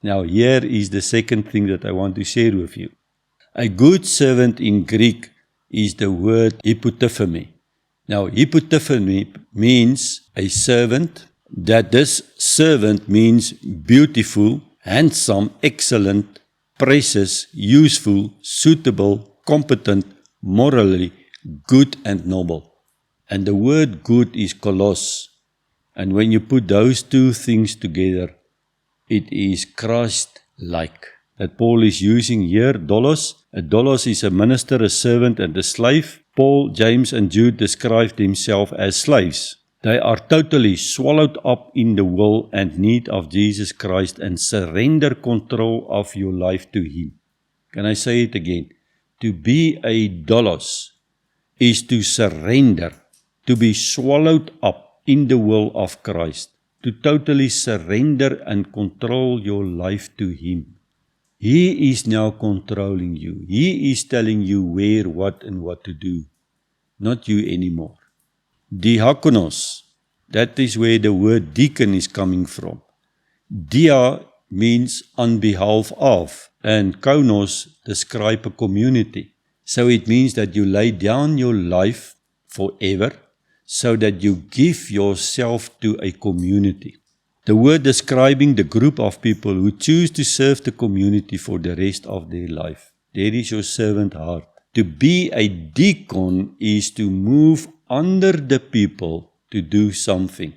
Now here is the second thing that I want to share with you. A good servant in Greek is the word hypotyphemi. Now hypotyphemi means a servant, that this servant means beautiful, handsome, excellent, precious, useful, suitable, competent, morally good and noble. And the word good is kolos. And when you put those two things together, it is Christ-like. That Paul is using here, doulos. A doulos is a minister, a servant, and a slave. Paul, James, and Jude described themselves as slaves. They are totally swallowed up in the will and need of Jesus Christ and surrender control of your life to Him. Can I say it again? To be a doulos is to surrender, to be swallowed up in the will of Christ, to totally surrender and control your life to Him. He is now controlling you. He is telling you where, what, and what to do, not you anymore. Diakonos, that is where the word deacon is coming from. Dia means on behalf of, and konos describe a community. So it means that you lay down your life forever, so that you give yourself to a community. The word describing the group of people who choose to serve the community for the rest of their life. There is your servant heart. To be a deacon is to move under the people to do something.